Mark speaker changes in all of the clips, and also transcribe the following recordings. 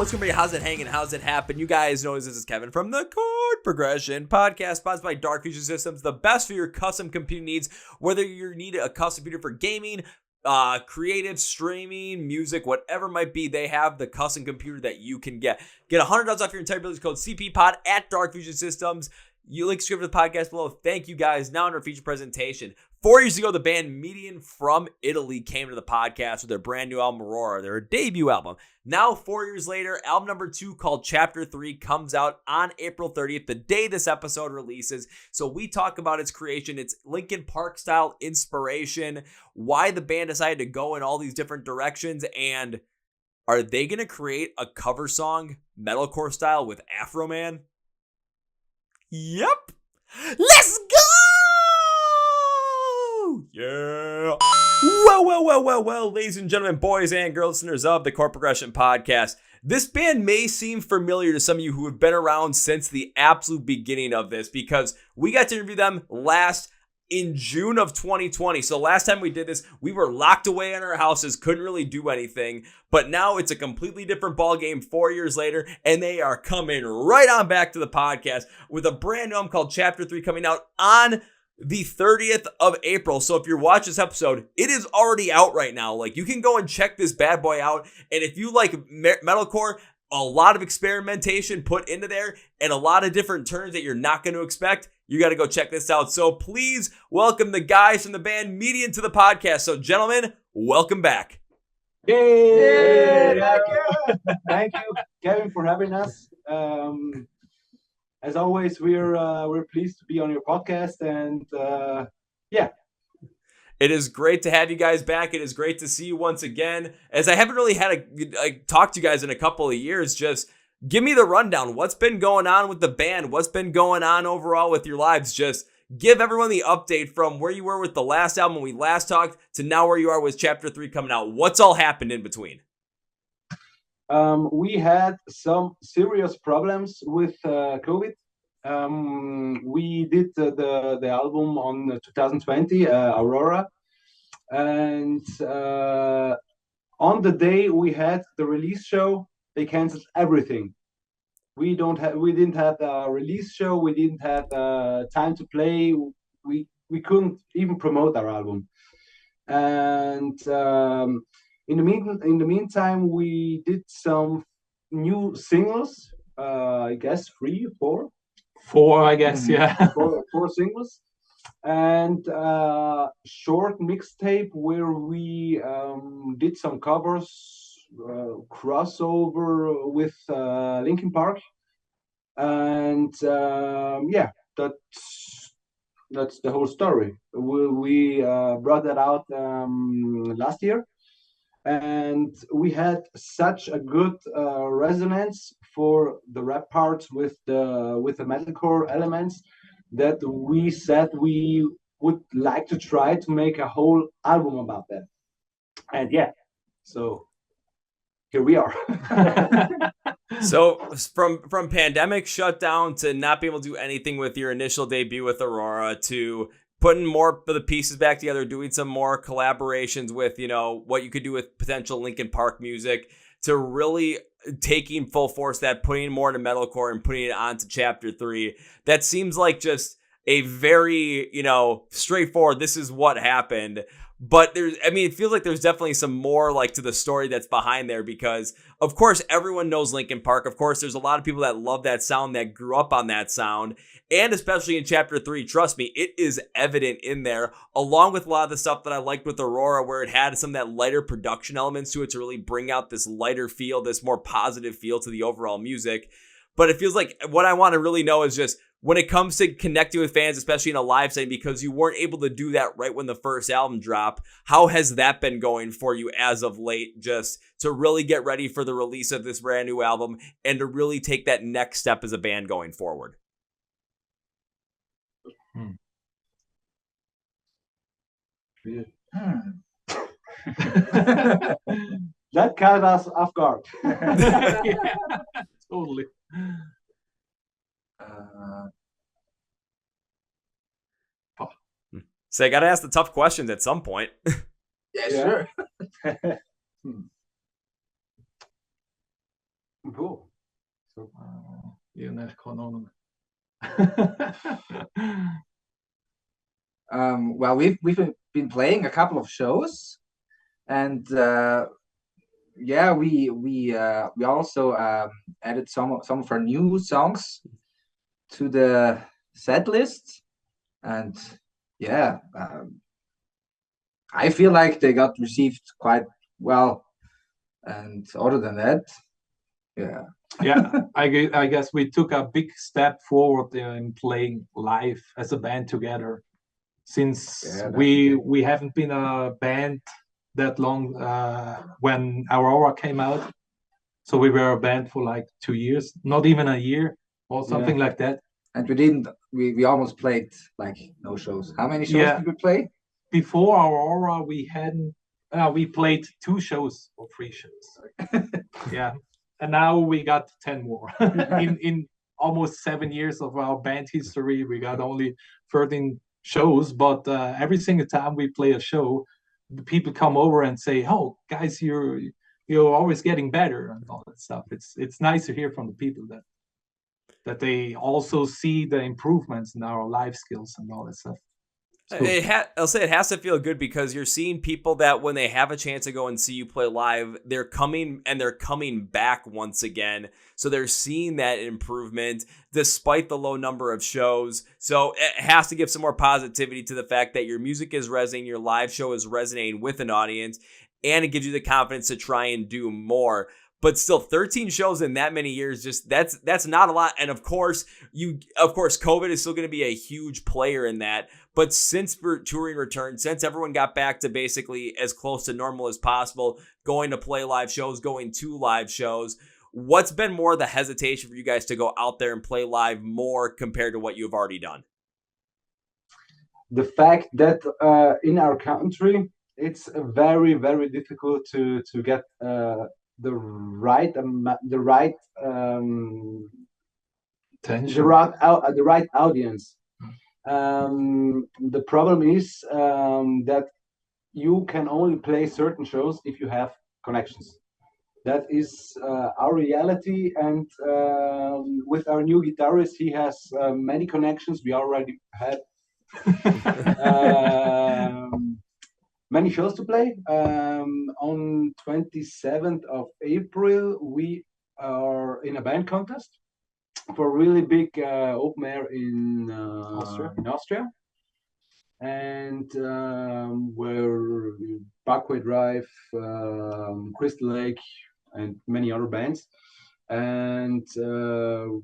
Speaker 1: What's going to be? How's it hanging? How's it happen? You guys know this is Kevin from the Chord Progression Podcast, sponsored by Dark Fusion Systems, the best for your custom computing needs. Whether you need a custom computer for gaming, creative, streaming, music, whatever it might be, they have the custom computer that you can get. Get $100 off your entire bill. Use code CPPOD at Dark Fusion Systems. You link script to the podcast below. Thank you guys. Now in our feature presentation. 4 years ago, the band Median from Italy came to the podcast with their brand new album, Aurora, their debut album. Now, 4 years later, album number 2 called Chapter 3 comes out on April 30th, the day this episode releases. So we talk about its creation, its Linkin Park style inspiration, why the band decided to go in all these different directions, and are they going to create a cover song, metalcore style, with Afroman? Yep. Let's go! Yeah. Well, ladies and gentlemen, boys and girls, listeners of the Chord Progression Podcast. This band may seem familiar to some of you who have been around since the absolute beginning of this, because we got to interview them last in June of 2020. So last time we did this, we were locked away in our houses, couldn't really do anything. But now it's a completely different ballgame 4 years later, and they are coming right on back to the podcast with a brand new album called Chapter 3 coming out on the 30th of April. So if you're watching this episode, it is already out right now. Like, you can go and check this bad boy out. And if you like metalcore, a lot of experimentation put into there and a lot of different turns that you're not going to expect, you got to go check this out. So please welcome the guys from the band Median to the podcast. So gentlemen, welcome back.
Speaker 2: Yay! Thank you, Kevin, for having us. As always, we're pleased to be on your podcast, and yeah.
Speaker 1: It is great to have you guys back. It is great to see you once again. As I haven't really had a talk to you guys in a couple of years, just give me the rundown. What's been going on with the band? What's been going on overall with your lives? Just give everyone the update from where you were with the last album when we last talked to now where you are with Chapter 3 coming out. What's all happened in between?
Speaker 2: We had some serious problems with COVID. We did the album on 2020, Aurora, and on the day we had the release show, they canceled everything. We didn't have a release show. We didn't have time to play. We couldn't even promote our album, and in the meantime, we did some new singles. I guess 3 or 4.
Speaker 3: I guess, yeah.
Speaker 2: four singles, and short mixtape where we did some covers, crossover with Linkin Park, and yeah, that's the whole story. We brought that out last year. And we had such a good resonance for the rap parts with the metalcore elements that we said we would like to try to make a whole album about that. And yeah, so here we are.
Speaker 1: So from pandemic shutdown to not being able to do anything with your initial debut with Aurora to putting more of the pieces back together, doing some more collaborations with, what you could do with potential Linkin Park music, to really taking full force that, putting more into metalcore and putting it onto Chapter 3. That seems like just a very, straightforward, this is what happened. But it feels like there's definitely some more to the story that's behind there, because of course everyone knows Linkin Park. Of course, there's a lot of people that love that sound, that grew up on that sound. And especially in Chapter 3, trust me, it is evident in there, along with a lot of the stuff that I liked with Aurora, where it had some of that lighter production elements to it to really bring out this lighter feel, this more positive feel to the overall music. But it feels like what I want to really know is just when it comes to connecting with fans, especially in a live setting, because you weren't able to do that right when the first album dropped, how has that been going for you as of late, just to really get ready for the release of this brand new album and to really take that next step as a band going forward?
Speaker 2: That caught us off guard.
Speaker 3: Yeah, totally.
Speaker 1: So I got to ask the tough questions at some point.
Speaker 2: Yeah, sure. Cool. So
Speaker 4: Well, we've been playing a couple of shows, and yeah, we also added some of our new songs to the set list, and yeah, I feel like they got received quite well. And other than that, yeah.
Speaker 3: Yeah, I guess we took a big step forward in playing live as a band together, since
Speaker 4: Yeah,
Speaker 3: we haven't been a band that long when Aurora came out. So we were a band for like 2 years, not even a year or something like that.
Speaker 4: And we almost played like no shows. How many shows
Speaker 3: Yeah.
Speaker 4: did we play?
Speaker 3: Before Aurora, we hadn't. We played 2 shows or 3 shows. Yeah, and now we got 10 more. in almost 7 years of our band history, we got only 13 shows. But every single time we play a show, the people come over and say, "Oh, guys, you're always getting better," and all that stuff. It's nice to hear from the people that they also see the improvements in our live skills and all that stuff. Cool.
Speaker 1: I'll say it has to feel good because you're seeing people that when they have a chance to go and see you play live, they're coming back once again. So they're seeing that improvement despite the low number of shows. So it has to give some more positivity to the fact that your music is resonating, your live show is resonating with an audience, and it gives you the confidence to try and do more. But still, 13 shows in that many years, just that's not a lot. And of course, COVID is still going to be a huge player in that. But since touring returned, since everyone got back to basically as close to normal as possible, going to play live shows, going to live shows, what's been more the hesitation for you guys to go out there and play live more compared to what you've already done?
Speaker 2: The fact that in our country, it's very, very difficult to get the right audience. The problem is that you can only play certain shows if you have connections. That is our reality, and with our new guitarist, he has many connections. We already had many shows to play. On 27th of April, we are in a band contest for a really big open air in Austria. And where Parkway Drive, Crystal Lake, and many other bands. And the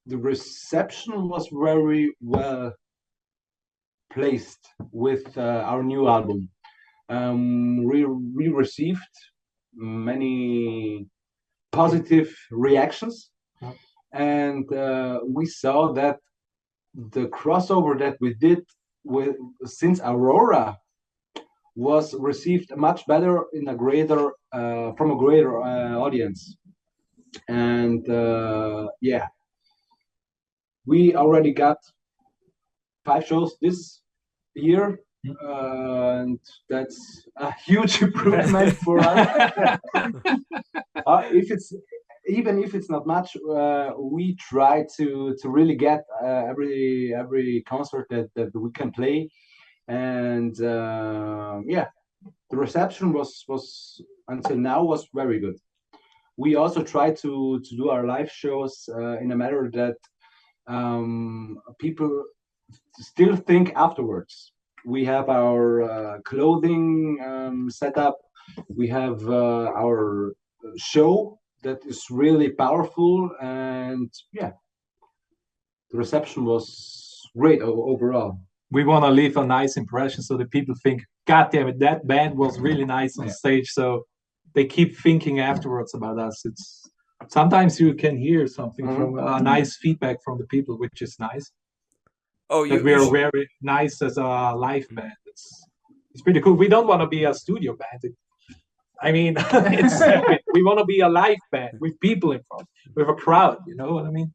Speaker 2: reception was very well placed with our new album. We received many positive reactions, and we saw that the crossover that we did since Aurora was received much better in a greater from a greater audience. And yeah, we already got 5 shows this year, and that's a huge improvement for us. If it's not much, we try to really get every concert that we can play, and yeah, the reception was until now was very good. We also try to do our live shows in a manner that people still think afterwards. We have our clothing set up. We have our show that is really powerful, and yeah, the reception was great overall.
Speaker 3: We want to leave a nice impression so that people think, God damn it, that band was really nice on stage. So they keep thinking afterwards about us. It's sometimes you can hear something from a nice feedback from the people, which is nice. That we are very nice as a live band. It's pretty cool. We don't want to be a studio band. I mean, we want to be a live band with people in front, with a crowd. You know what I mean?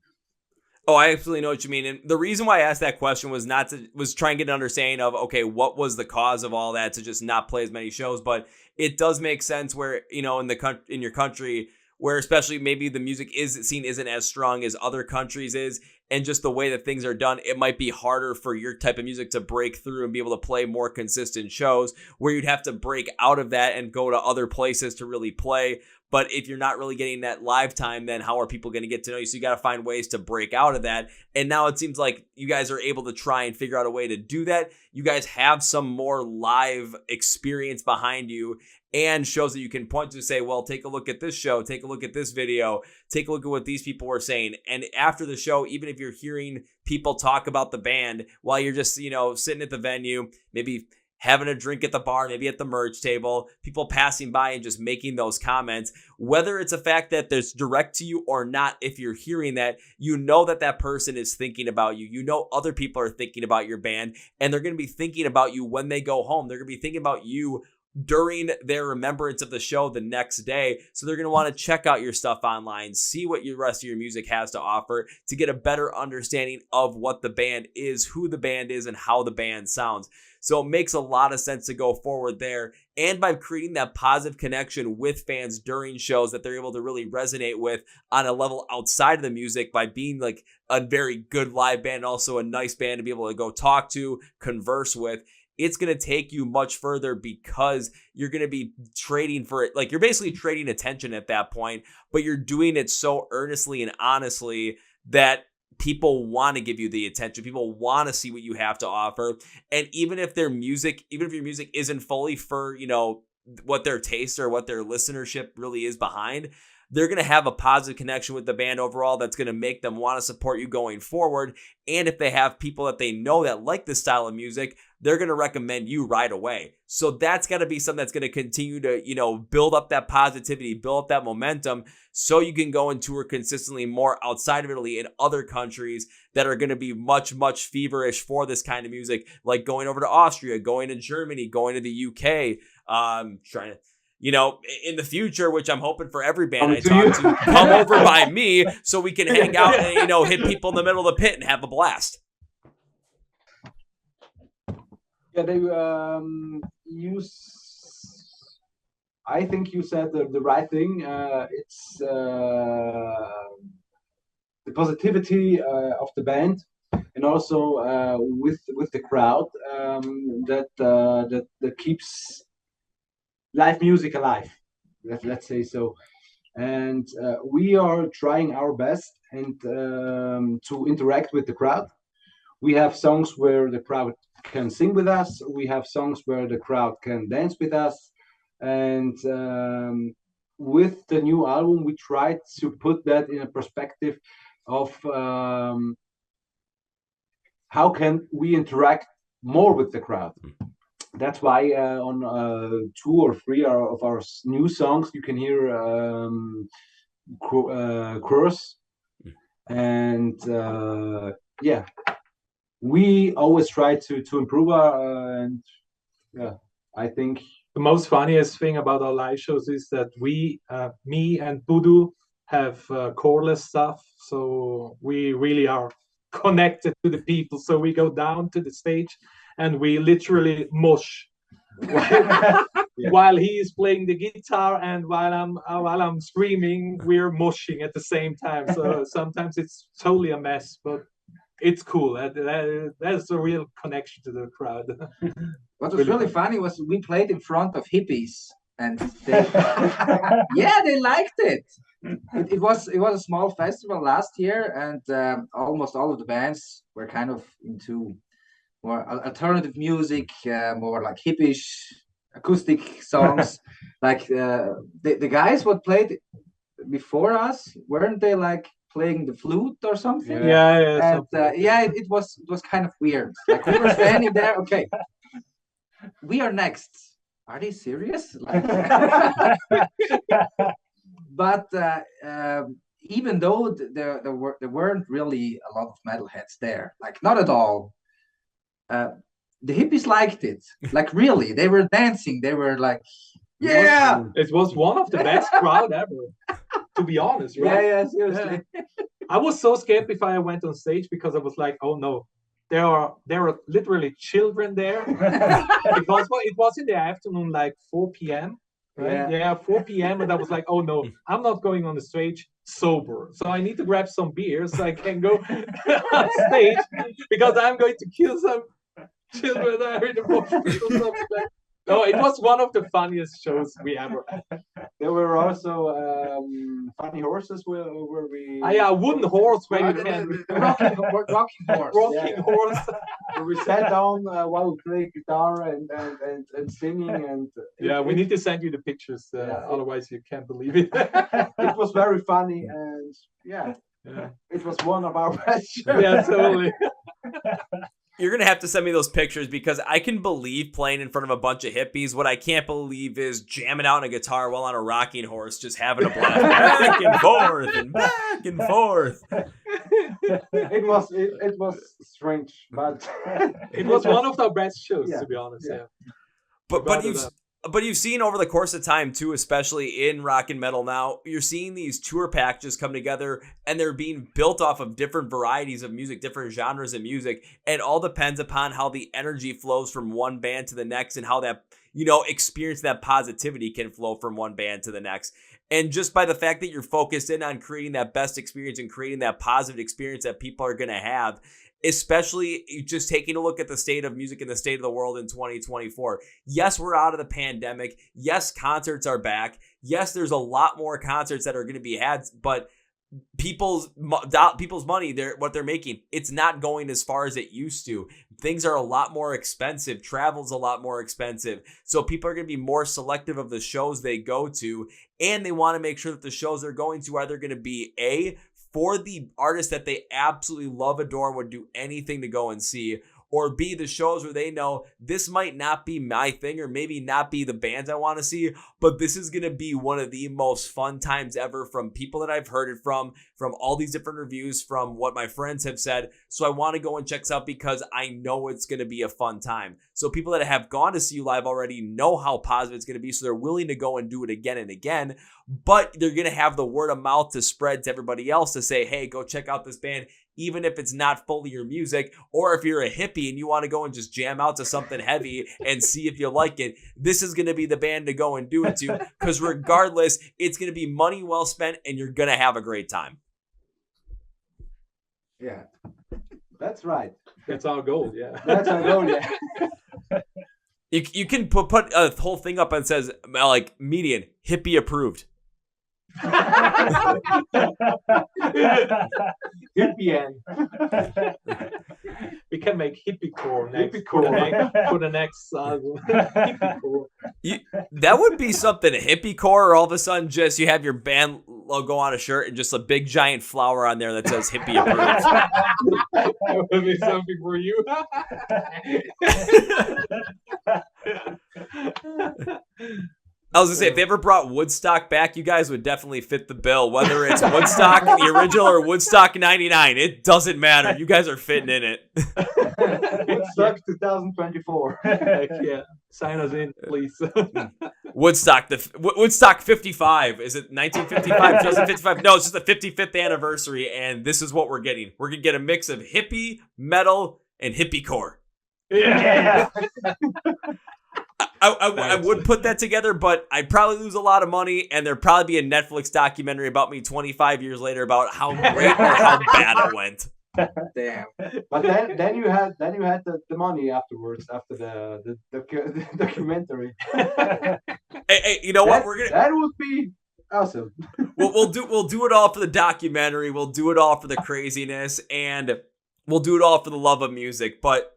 Speaker 1: Oh, I absolutely know what you mean. And the reason why I asked that question was was trying to get an understanding of, okay, what was the cause of all that to just not play as many shows? But it does make sense where, in your country, where especially maybe the music isn't as strong as other countries is, and just the way that things are done, it might be harder for your type of music to break through and be able to play more consistent shows, where you'd have to break out of that and go to other places to really play. But if you're not really getting that live time, then how are people going to get to know you? So you got to find ways to break out of that. And now it seems like you guys are able to try and figure out a way to do that. You guys have some more live experience behind you and shows that you can point to, say, well, take a look at this show, take a look at this video, take a look at what these people were saying. And after the show, even if you're hearing people talk about the band while you're just, sitting at the venue, maybe having a drink at the bar, maybe at the merch table, people passing by and just making those comments, whether it's a fact that there's direct to you or not, if you're hearing that, you know that that person is thinking about you. You know other people are thinking about your band, and they're going to be thinking about you when they go home. They're going to be thinking about you during their remembrance of the show the next day. So they're going to want to check out your stuff online, see what your rest of your music has to offer to get a better understanding of what the band is, who the band is, and how the band sounds. So it makes a lot of sense to go forward there. And by creating that positive connection with fans during shows that they're able to really resonate with on a level outside of the music, by being like a very good live band, also a nice band to be able to go talk to, converse with, it's going to take you much further, because you're going to be trading for it. Like, you're basically trading attention at that point, but you're doing it so earnestly and honestly that people want to give you the attention. People want to see what you have to offer. And even if your music isn't fully for, what their taste or what their listenership really is behind, they're going to have a positive connection with the band overall that's going to make them want to support you going forward. And if they have people that they know that like this style of music, they're going to recommend you right away. So that's got to be something that's going to continue to, build up that positivity, build up that momentum, so you can go and tour consistently more outside of Italy in other countries that are going to be much, much feverish for this kind of music, like going over to Austria, going to Germany, going to the UK, trying to, in the future, which I'm hoping for every band I talk to, come over by me so we can hang out and, hit people in the middle of the pit and have a blast.
Speaker 2: Yeah, they I think you said the right thing. It's the positivity of the band, and also with the crowd, that keeps live music alive. Let's say so. And we are trying our best and to interact with the crowd. We have songs where the crowd can sing with us. We have songs where the crowd can dance with us. And with the new album, we tried to put that in a perspective of how can we interact more with the crowd. That's why on 2 or 3 of our new songs, you can hear chorus. And yeah, we always try to improve and yeah, I think
Speaker 3: the most funniest thing about our live shows is that we, me and Budu, have cordless stuff, so we really are connected to the people. So we go down to the stage and we literally mush while he is playing the guitar, and while I'm screaming, we're mushing at the same time. So sometimes it's totally a mess, but it's cool. That's a real connection to the crowd.
Speaker 4: What was really funny was we played in front of hippies, and they they liked it. It was a small festival last year, and almost all of the bands were kind of into more alternative music, more like hippish acoustic songs. Like the guys what played before us, weren't they like playing the flute or something?
Speaker 3: Yeah.
Speaker 4: And it was kind of weird. Like we were standing there, okay, we are next. Are they serious? Like, but even though there weren't really a lot of metalheads there, like not at all. The hippies liked it. Like really, they were dancing. They were like, yeah.
Speaker 3: It was one of the best crowd ever, to be honest, right?
Speaker 4: Yeah, seriously.
Speaker 3: Yeah. I was so scared before I went on stage, because I was like, oh no, there are literally children there. Because it was in the afternoon, like 4 p.m. Right? Yeah, 4 p.m. And I was like, oh no, I'm not going on the stage sober. So I need to grab some beer so I can go on stage because I'm going to kill some children that are in the mosh pit or something like. No, it was one of the funniest shows we ever had.
Speaker 2: There were also funny horses where we.
Speaker 3: Yeah, a wooden horse where you can
Speaker 4: rocking horse.
Speaker 3: rocking horse.
Speaker 2: Where we sat down while we played guitar and singing and.
Speaker 3: Yeah, we need to send you the pictures. Otherwise, you can't believe it.
Speaker 2: It was very funny and it was one of our best shows.
Speaker 3: Yeah, totally.
Speaker 1: You're going to have to send me those pictures because I can believe playing in front of a bunch of hippies. What I can't believe is jamming out on a guitar while on a rocking horse, just having a blast back and forth and back and forth.
Speaker 2: It was strange, but
Speaker 3: it was one of our best shows, to be honest. Yeah.
Speaker 1: But you've seen over the course of time too, especially in rock and metal now, you're seeing these tour packages come together and they're being built off of different varieties of music, different genres of music. And all depends upon how the energy flows from one band to the next and how that, experience, that positivity can flow from one band to the next. And just by the fact that you're focused in on creating that best experience and creating that positive experience that people are going to have, especially just taking a look at the state of music and the state of the world in 2024. Yes, we're out of the pandemic. Yes, concerts are back. Yes, there's a lot more concerts that are going to be had, but people's money, what they're making, it's not going as far as it used to. Things are a lot more expensive. Travel's a lot more expensive. So people are going to be more selective of the shows they go to, and they want to make sure that the shows they're going to are either going to be for the artists that they absolutely love, adore, and would do anything to go and see, or B, the shows where they know this might not be my thing or maybe not be the bands I want to see, but this is going to be one of the most fun times ever from people that I've heard it from all these different reviews, from what my friends have said. So I want to go and check this out because I know it's going to be a fun time. So people that have gone to see you live already know how positive it's going to be, so they're willing to go and do it again and again, but they're going to have the word of mouth to spread to everybody else to say, hey, go check out this band, even if it's not fully your music, or if you're a hippie and you want to go and just jam out to something heavy and see if you like it, this is going to be the band to go and do it to, because regardless, it's going to be money well spent and you're going to have a great time.
Speaker 2: Yeah, that's right.
Speaker 3: That's our goal, yeah.
Speaker 2: That's our goal, yeah.
Speaker 1: You can put a whole thing up and says, like, median, hippie approved.
Speaker 2: Hippie.
Speaker 3: We can make Hippiecore next for the next album. Hippiecore.
Speaker 1: That would be something. Hippiecore, or all of a sudden just you have your band logo on a shirt and just a big giant flower on there that says hippie approved.
Speaker 3: That would be something for you.
Speaker 1: I was going to say, if they ever brought Woodstock back, you guys would definitely fit the bill. Whether it's Woodstock, the original, or Woodstock 99, it doesn't matter. You guys are fitting in it.
Speaker 2: Woodstock 2024.
Speaker 3: Yeah, sign us in, please.
Speaker 1: Woodstock 55. Is it 1955, 2055? No, it's just the 55th anniversary, and this is what we're getting. We're going to get a mix of hippie, metal, and hippiecore.
Speaker 3: Yeah.
Speaker 1: I would put that together, but I'd probably lose a lot of money, and there'd probably be a Netflix documentary about me 25 years later about how great or how bad it went.
Speaker 4: Damn.
Speaker 2: But then you had the money afterwards, after the documentary.
Speaker 1: Hey, you know what?
Speaker 2: That would be awesome.
Speaker 1: We'll do it all for the documentary. We'll do it all for the craziness, and we'll do it all for the love of music. But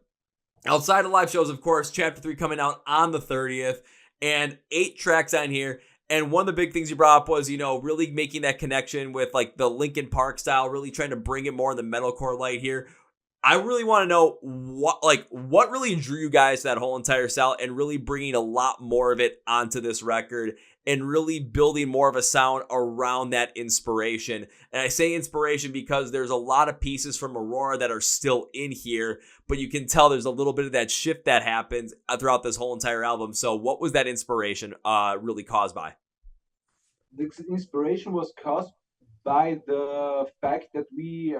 Speaker 1: outside of live shows, of course, Chapter 3 coming out on the 30th, and 8 tracks on here. And one of the big things you brought up was, really making that connection with like the Linkin Park style, really trying to bring it more in the metalcore light here. I really want to know what really drew you guys to that whole entire style and really bringing a lot more of it onto this record and really building more of a sound around that inspiration. And I say inspiration because there's a lot of pieces from Aurora that are still in here, but you can tell there's a little bit of that shift that happens throughout this whole entire album. So what was that inspiration really caused by?
Speaker 2: The inspiration was caused by the fact that we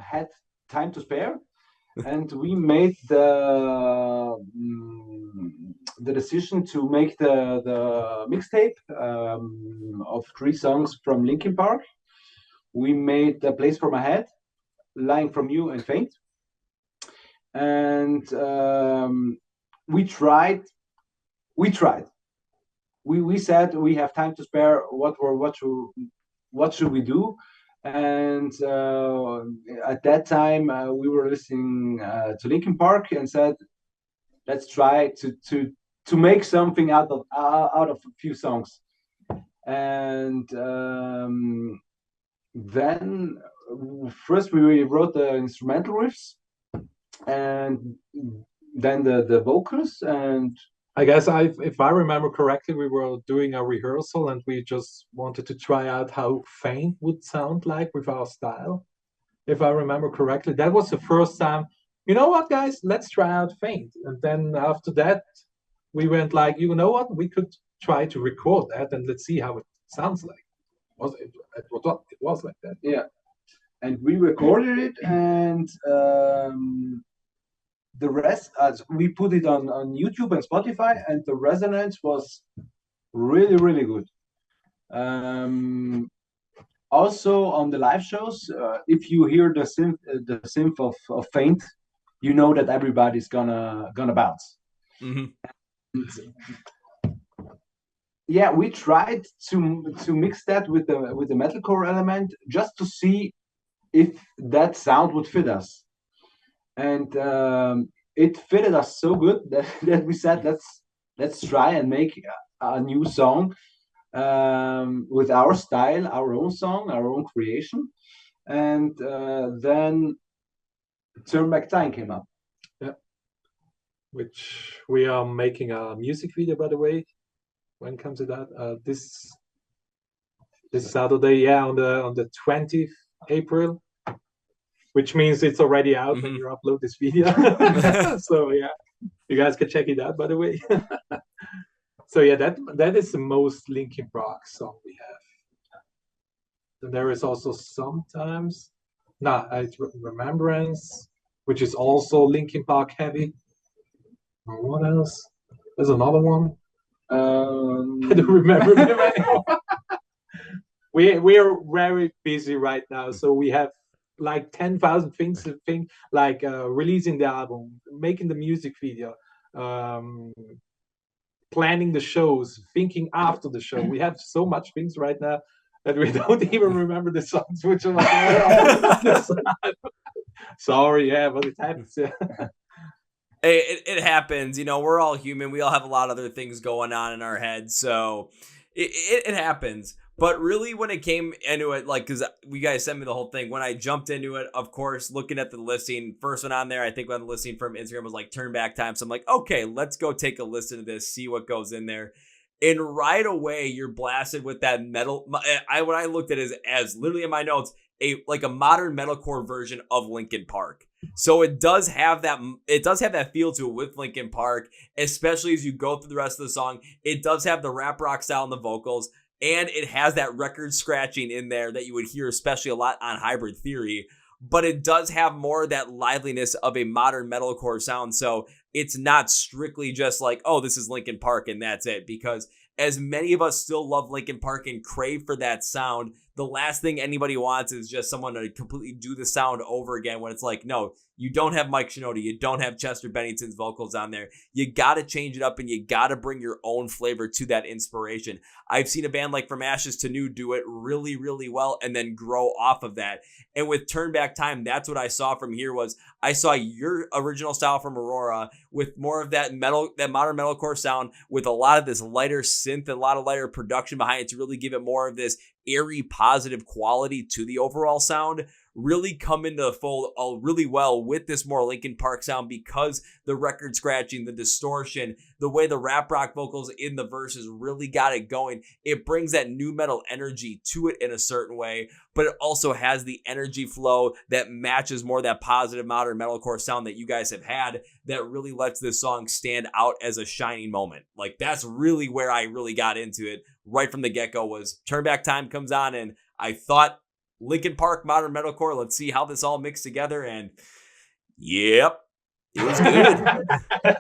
Speaker 2: had time to spare, and we made the the decision to make the mixtape of 3 songs from Linkin Park. We made A Place for My Head, Lying From You, and Faint. And we tried. We said we have time to spare. What should we do? And at that time, we were listening to Linkin Park and said, let's try to make something out of a few songs. And then first we wrote the instrumental riffs, and then the vocals. And
Speaker 3: I guess if I remember correctly, we were doing a rehearsal and we just wanted to try out how Faint would sound like with our style. If I remember correctly, that was the first time, you know what, guys, let's try out Faint. And then after that, we went like, you know what, we could try to record that and let's see how it sounds like. It was like that.
Speaker 2: Yeah. And we recorded it, and the rest, we put it on YouTube and Spotify, and the resonance was really, really good. Also on the live shows, if you hear the synth of Faint, you know that everybody's gonna bounce.
Speaker 1: Mm-hmm.
Speaker 2: Yeah, we tried to mix that with the metalcore element just to see if that sound would fit us. And it fitted us so good that we said, let's try and make a new song with our style, our own song, our own creation. And then Turn Back Time came up.
Speaker 3: Yeah, which we are making a music video, by the way. When comes to that? This Saturday, yeah, on the 20th April. Which means it's already out when you upload this video. So yeah, you guys can check it out, by the way. So yeah, that is the most Linkin Park song we have. And there is also sometimes, it's Remembrance, which is also Linkin Park heavy. What else? There's another one. I don't remember them anymore. We are very busy right now, so we have like 10,000 things to think, like releasing the album, making the music video, planning the shows, thinking after the show. We have so much things right now that we don't even remember the songs, which are like, sorry, yeah, but it happens.
Speaker 1: It happens. You know, we're all human. We all have a lot of other things going on in our heads, so it happens. But really, when it came into it, like, because you guys sent me the whole thing, when I jumped into it, of course, looking at the listing, first one on there, I think on the listing from Instagram was like Turn Back Time. So I'm like, okay, let's go take a listen to this, see what goes in there. And right away, you're blasted with that metal. What I looked at is as literally in my notes, a modern metalcore version of Linkin Park. So it does have that feel to it with Linkin Park, especially as you go through the rest of the song. It does have the rap rock style in the vocals. And it has that record scratching in there that you would hear especially a lot on Hybrid Theory. But it does have more of that liveliness of a modern metalcore sound. So it's not strictly just like, oh, this is Linkin Park and that's it. Because as many of us still love Linkin Park and crave for that sound, the last thing anybody wants is just someone to completely do the sound over again when it's like, no, you don't have Mike Shinoda, you don't have Chester Bennington's vocals on there. You got to change it up and you got to bring your own flavor to that inspiration. I've seen a band like From Ashes to New do it really, really well and then grow off of that. And with Turn Back Time, that's what I saw from here was I saw your original style from Aurora with more of that modern metalcore sound with a lot of this lighter synth and a lot of lighter production behind it to really give it more of this airy, positive quality to the overall sound, really come into the fold really well with this more Linkin Park sound because the record scratching, the distortion, the way the rap rock vocals in the verses really got it going. It brings that new metal energy to it in a certain way, but it also has the energy flow that matches more that positive modern metalcore sound that you guys have had that really lets this song stand out as a shining moment. Like that's really where I really got into it right from the get-go was Turn Back Time comes on and I thought Linkin Park, modern metalcore, let's see how this all mixed together. And yep, it was good.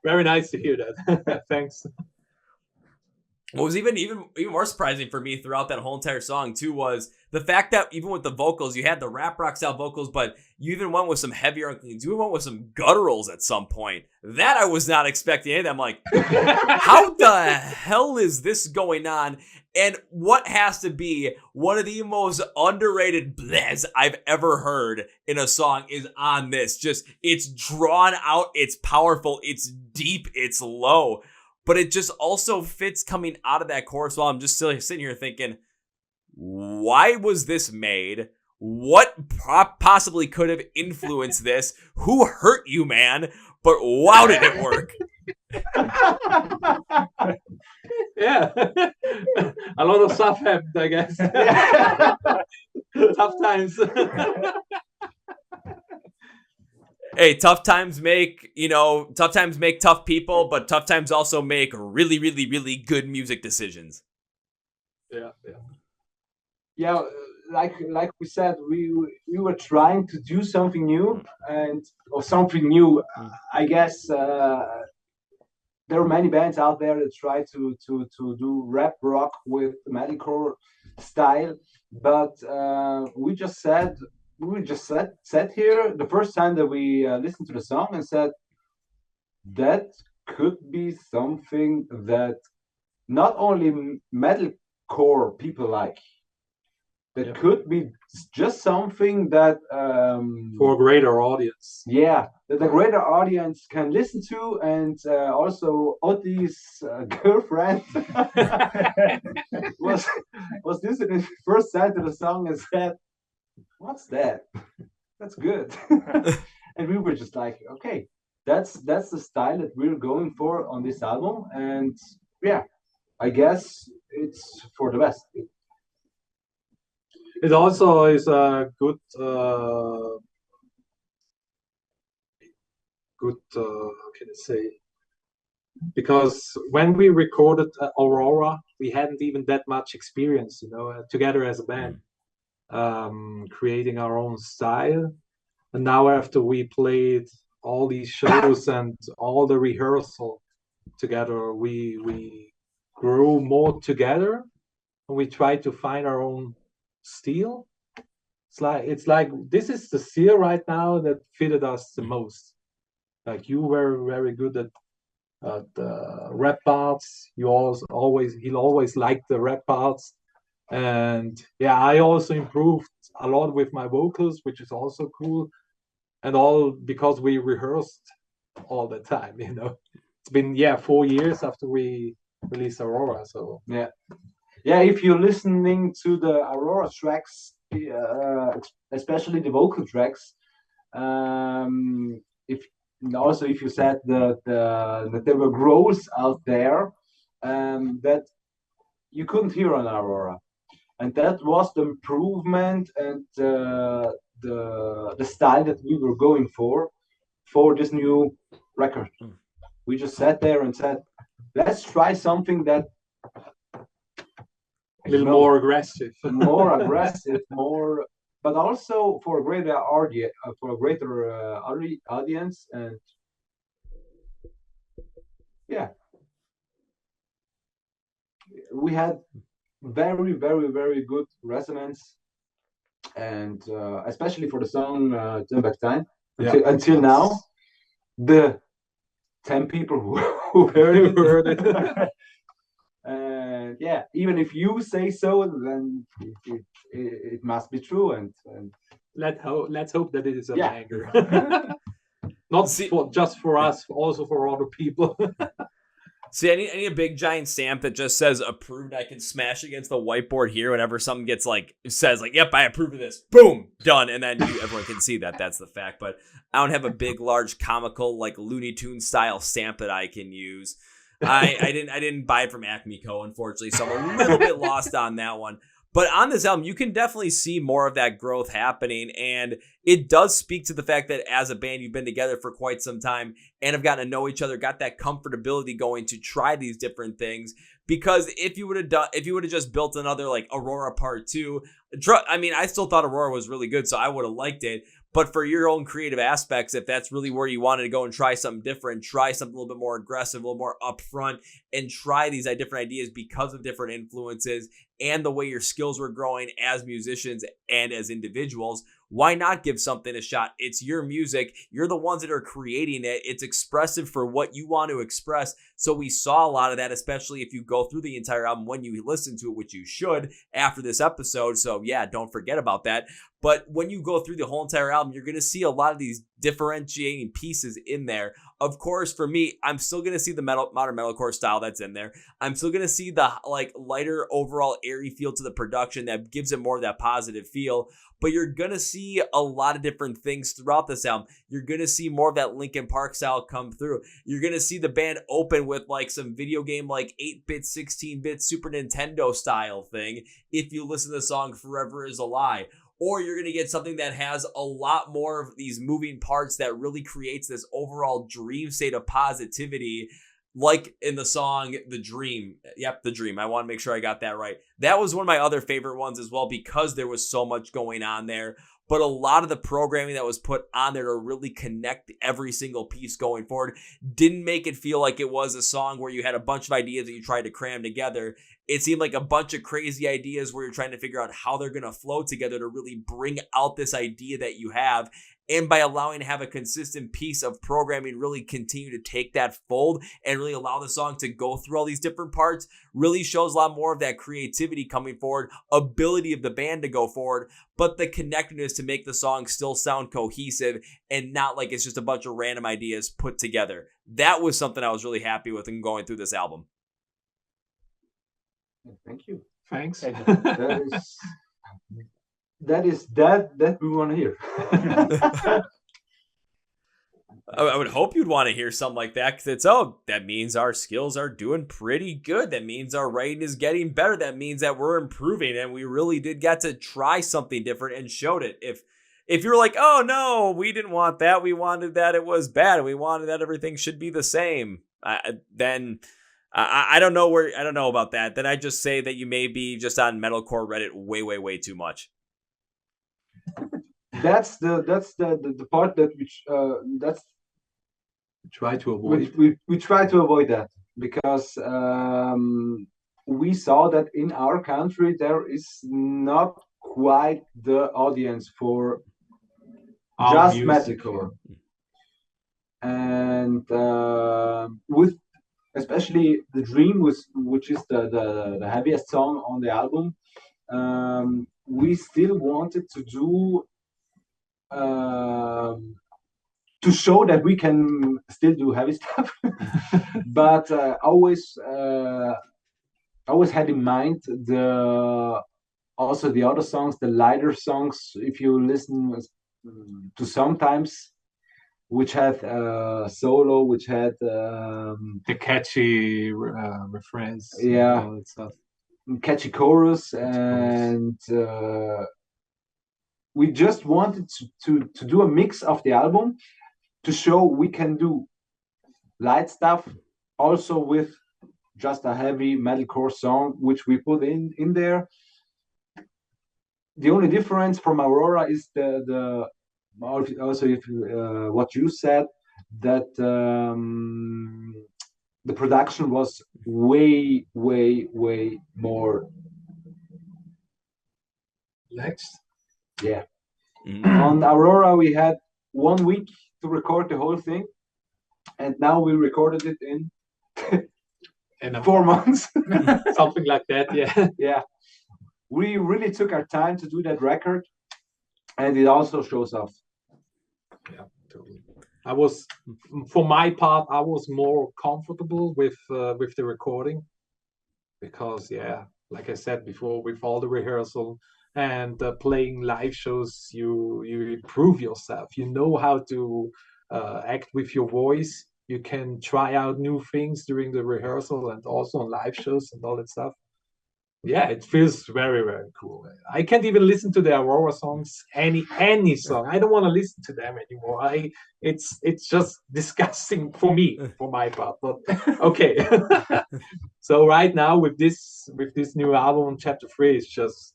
Speaker 3: Very nice to hear that. Thanks.
Speaker 1: What was even more surprising for me throughout that whole entire song too was the fact that even with the vocals, you had the rap rock style vocals, but you even went with some heavier uncleans. You even went with some gutturals at some point. That I was not expecting any of that. I'm like, how the hell is this going on? And what has to be one of the most underrated blehs I've ever heard in a song is on this. Just, it's drawn out, it's powerful, it's deep, it's low. But it just also fits coming out of that chorus while I'm just still sitting here thinking, why was this made? What possibly could have influenced this? Who hurt you, man? But wow, did it work?
Speaker 3: Yeah. A lot of stuff happened, I guess. Tough times.
Speaker 1: Hey, tough times make tough people, but tough times also make really, really, really good music decisions.
Speaker 2: Yeah. Like we said, we were trying to do something new something new. I guess there are many bands out there that try to do rap rock with metalcore style, but we just sat here the first time that we listened to the song and said that could be something that not only metalcore people like. That could be just something that
Speaker 3: for a greater audience.
Speaker 2: Yeah, that the greater audience can listen to, and also Otti's girlfriend was listening to the first side of the song and said, "What's that? That's good." And we were just like, "Okay, that's the style that we're going for on this album," and yeah, I guess it's for the best.
Speaker 3: It also is a good how can I say? Because when we recorded Aurora, we hadn't even that much experience, together as a band, creating our own style. And now after we played all these shows and all the rehearsal together, we grew more together, and we tried to find our own steel. It's like this is the steel right now that fitted us the most. Like you were very good at the rap parts. He'll always liked the rap parts, and yeah, I also improved a lot with my vocals, which is also cool, and all because we rehearsed all the time. It's been 4 years after we released Aurora, so
Speaker 2: yeah. If you're listening to the Aurora tracks, especially the vocal tracks, if you said that there were growls out there that you couldn't hear on Aurora, and that was the improvement and the style that we were going for this new record. We just sat there and said, let's try something that
Speaker 3: a little more aggressive,
Speaker 2: but also for a greater audience, and yeah, we had very, very, very good resonance, and especially for the song "Turn Back Time." Until now, the 10 people who heard it. And yeah, even if you say so, then it must be true. And
Speaker 3: let's hope that it is a banger. Not just for us, also for other people.
Speaker 1: See, I need a big giant stamp that just says approved. I can smash against the whiteboard here whenever something says yep, I approve of this. Boom, done. And then everyone can see that that's the fact. But I don't have a big, large, comical, Looney Tunes style stamp that I can use. I didn't buy it from Acme Co, unfortunately, so I'm a little bit lost on that one. But on this album, you can definitely see more of that growth happening, and it does speak to the fact that as a band, you've been together for quite some time and have gotten to know each other, got that comfortability going to try these different things. Because if you would have just built another Aurora Part 2, I still thought Aurora was really good, so I would have liked it. But for your own creative aspects, if that's really where you wanted to go and try something different, try something a little bit more aggressive, a little more upfront, and try these different ideas because of different influences and the way your skills were growing as musicians and as individuals, why not give something a shot? It's your music. You're the ones that are creating it. It's expressive for what you want to express. So we saw a lot of that, especially if you go through the entire album when you listen to it, which you should after this episode. So yeah, don't forget about that. But when you go through the whole entire album, you're going to see a lot of these differentiating pieces in there. Of course, for me, I'm still going to see the modern metalcore style that's in there. I'm still going to see the lighter overall airy feel to the production that gives it more of that positive feel. But you're going to see a lot of different things throughout this album. You're going to see more of that Linkin Park style come through. You're going to see the band open with some video game 8-bit, 16-bit Super Nintendo style thing if you listen to the song Forever Is a Lie. Or you're going to get something that has a lot more of these moving parts that really creates this overall dream state of positivity, like in the song The Dream. Yep, The Dream. I want to make sure I got that right. That was one of my other favorite ones as well because there was so much going on there. But a lot of the programming that was put on there to really connect every single piece going forward didn't make it feel like it was a song where you had a bunch of ideas that you tried to cram together. It seemed like a bunch of crazy ideas where you're trying to figure out how they're going to flow together to really bring out this idea that you have. And by allowing to have a consistent piece of programming really continue to take that fold and really allow the song to go through all these different parts really shows a lot more of that creativity coming forward, ability of the band to go forward, but the connectedness to make the song still sound cohesive and not like it's just a bunch of random ideas put together. That was something I was really happy with in going through this album.
Speaker 2: Thank you.
Speaker 3: Thanks.
Speaker 2: That is that we want to hear.
Speaker 1: I would hope you'd want to hear something like that because that means our skills are doing pretty good. That means our writing is getting better. That means that we're improving and we really did get to try something different and showed it. If you're like, oh no, we didn't want that. We wanted that it was bad. And we wanted that everything should be the same. Then I don't know I don't know about that. Then I just say that you may be just on Metalcore Reddit way, way, way too much.
Speaker 2: That's the part that that's
Speaker 3: try to avoid.
Speaker 2: We try to avoid that because we saw that in our country there is not quite the audience for just metalcore, and with especially The Dream, which is the heaviest song on the album. We still wanted to do to show that we can still do heavy stuff, but always had in mind also the other songs, the lighter songs. If you listen to sometimes, which had solo, which had
Speaker 3: the catchy refrains,
Speaker 2: yeah,
Speaker 3: all that stuff.
Speaker 2: Catchy chorus, and we just wanted to do a mix of the album to show we can do light stuff also with just a heavy metalcore song, which we put in there. The only difference from Aurora is the also if what you said, that the production was way more
Speaker 3: Next.
Speaker 2: Yeah. On Aurora we had 1 week to record the whole thing, and now we recorded it in 4 months.
Speaker 3: Something like that.
Speaker 2: Yeah, we really took our time to do that record, and it also shows off.
Speaker 3: Yeah, totally. For my part, I was more comfortable with the recording because, like I said before, with all the rehearsal and playing live shows, you improve yourself. You know how to act with your voice. You can try out new things during the rehearsal and also on live shows and all that stuff. Yeah, it feels very, very cool. I can't even listen to the Aurora songs, any song. I don't want to listen to them anymore. It's just disgusting for me, for my part. But okay. So right now with this new album, Chapter 3, is just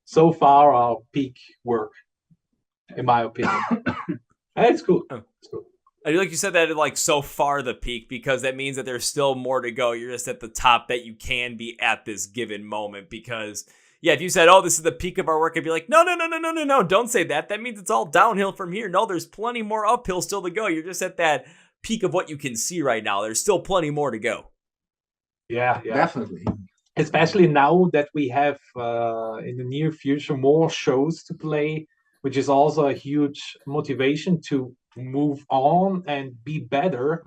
Speaker 3: so far our peak work. in my opinion. And it's cool. It's cool.
Speaker 1: I like you said that like so far the peak, because that means that there's still more to go. You're just at the top that you can be at this given moment. Because yeah, if you said, "Oh, this is the peak of our work," I'd be like, "No, don't say that. That means it's all downhill from here." No, there's plenty more uphill still to go. You're just at that peak of what you can see right now. There's still plenty more to go.
Speaker 3: Yeah.
Speaker 4: Definitely.
Speaker 3: Especially now that we have in the near future more shows to play, which is also a huge motivation to move on and be better,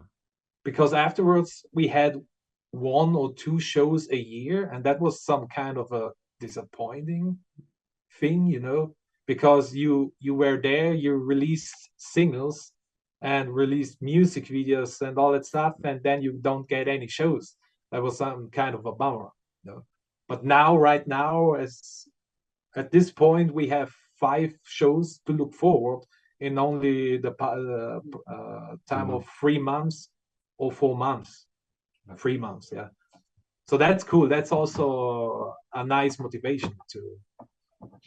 Speaker 3: because afterwards we had 1 or 2 shows a year, and that was some kind of a disappointing thing, because you were there, you released singles and released music videos and all that stuff, and then you don't get any shows. That was some kind of a bummer. But right now, as at this point, we have 5 shows to look forward in only the time of 3 months or 4 months. 3 months, yeah. So that's cool. That's also a nice motivation to.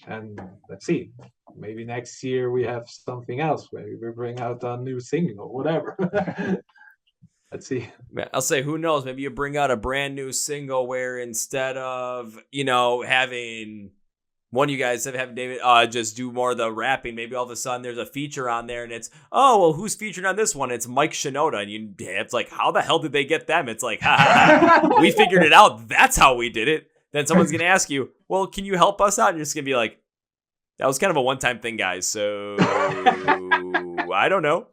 Speaker 3: And let's see, maybe next year we have something else. Maybe we bring out a new single or whatever. Let's see.
Speaker 1: I'll say, who knows? Maybe you bring out a brand new single where instead of, having one of you guys have David just do more of the rapping, maybe all of a sudden there's a feature on there and it's, oh, well, who's featured on this one? It's Mike Shinoda. And it's like, how the hell did they get them? It's like, we figured it out. That's how we did it. Then someone's going to ask you, well, can you help us out? And you're just going to be like, that was kind of a one-time thing, guys. So I don't know.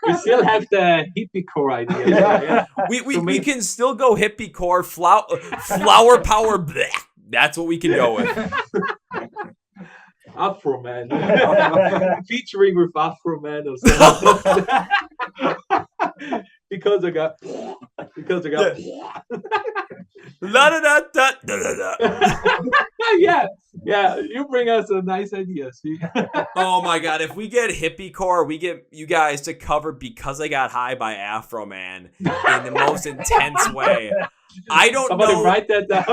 Speaker 3: We still have the Hippiecore idea. Yeah.
Speaker 1: We can still go Hippiecore, flower power. Bleh. That's what we can go with.
Speaker 3: Afroman. Featuring with Afroman or something. because I got
Speaker 1: La da da da da da.
Speaker 3: Yeah, you bring us a nice idea. See?
Speaker 1: Oh my god, if we get Hippiecore, we get you guys to cover Because I Got High by Afroman in the most intense way. I don't
Speaker 3: Somebody
Speaker 1: know.
Speaker 3: Write that down.